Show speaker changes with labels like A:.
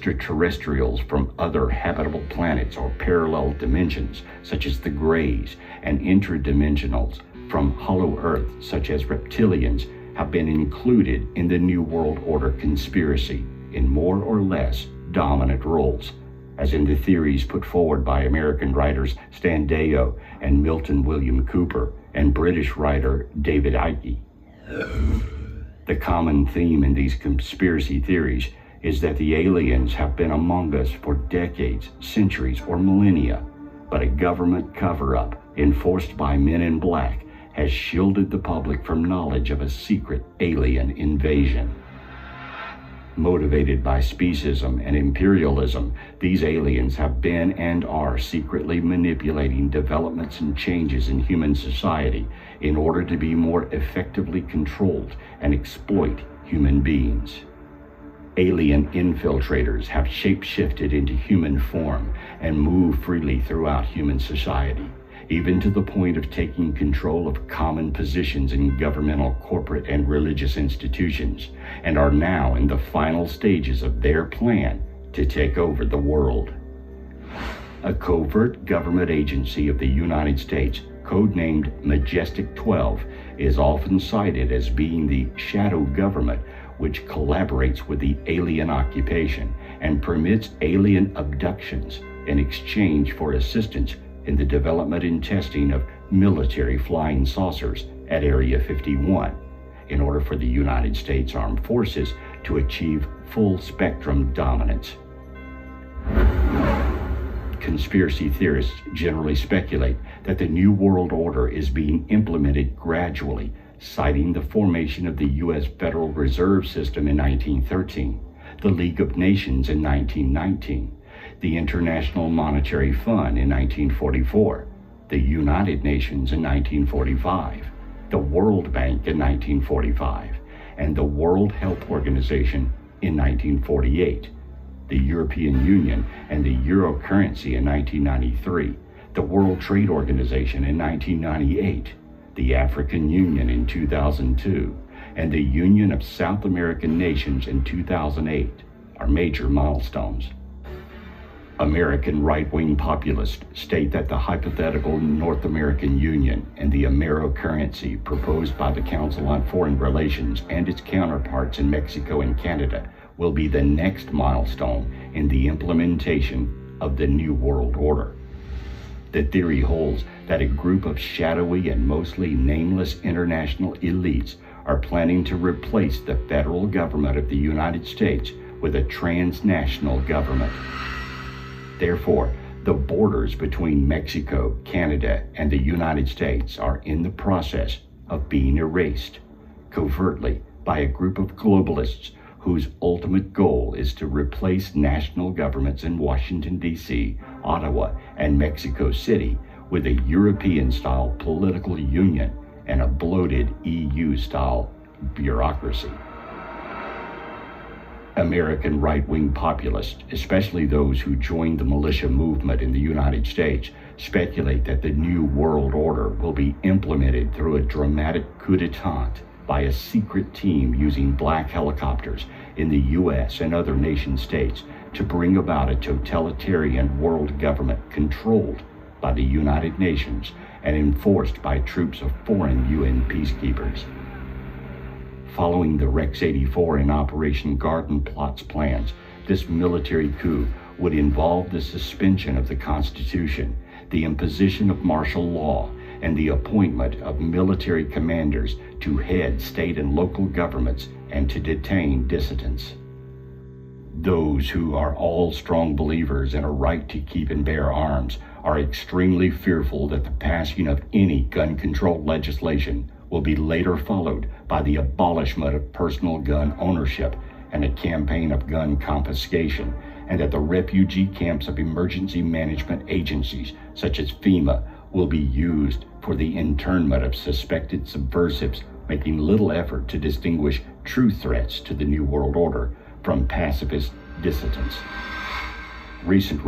A: extraterrestrials from other habitable planets or parallel dimensions, such as the Greys, and intradimensionals from hollow Earth, such as reptilians, have been included in the New World Order conspiracy in more or less dominant roles, as in the theories put forward by American writers Stan Deyo and Milton William Cooper and British writer David Icke. The common theme in these conspiracy theories is that the aliens have been among us for decades, centuries, or millennia, but a government cover-up enforced by men in black has shielded the public from knowledge of a secret alien invasion. Motivated by speciesism and imperialism, these aliens have been and are secretly manipulating developments and changes in human society in order to be more effectively controlled and exploit human beings. Alien infiltrators have shape-shifted into human form and move freely throughout human society, even to the point of taking control of common positions in governmental, corporate, and religious institutions, and are now in the final stages of their plan to take over the world. A covert government agency of the United States, codenamed Majestic 12, is often cited as being the shadow government which collaborates with the alien occupation and permits alien abductions in exchange for assistance in the development and testing of military flying saucers at Area 51, in order for the United States Armed Forces to achieve full-spectrum dominance. Conspiracy theorists generally speculate that the New World Order is being implemented gradually, citing the formation of the U.S. Federal Reserve System in 1913, the League of Nations in 1919, the International Monetary Fund in 1944, the United Nations in 1945, the World Bank in 1945, and the World Health Organization in 1948, the European Union and the Euro currency in 1993, the World Trade Organization in 1998, the African Union in 2002, and the Union of South American Nations in 2008 are major milestones. American right-wing populists state that the hypothetical North American Union and the Amero currency proposed by the Council on Foreign Relations and its counterparts in Mexico and Canada will be the next milestone in the implementation of the New World Order. The theory holds that a group of shadowy and mostly nameless international elites are planning to replace the federal government of the United States with a transnational government. Therefore, the borders between Mexico, Canada, and the United States are in the process of being erased, covertly by a group of globalists whose ultimate goal is to replace national governments in Washington, D.C., Ottawa, and Mexico City with a European-style political union and a bloated EU-style bureaucracy. American right-wing populists, especially those who joined the militia movement in the United States, speculate that the New World Order will be implemented through a dramatic coup d'etat by a secret team using black helicopters in the U.S. and other nation-states to bring about a totalitarian world government controlled by the United Nations and enforced by troops of foreign UN peacekeepers. Following the Rex 84 and Operation Garden Plot's plans, this military coup would involve the suspension of the Constitution, the imposition of martial law, and the appointment of military commanders to head state and local governments and to detain dissidents. Those who are all strong believers in a right to keep and bear arms are extremely fearful that the passing of any gun control legislation will be later followed by the abolishment of personal gun ownership and a campaign of gun confiscation, and that the refugee camps of emergency management agencies such as FEMA will be used for the internment of suspected subversives, making little effort to distinguish true threats to the New World Order from pacifist dissidents. Recent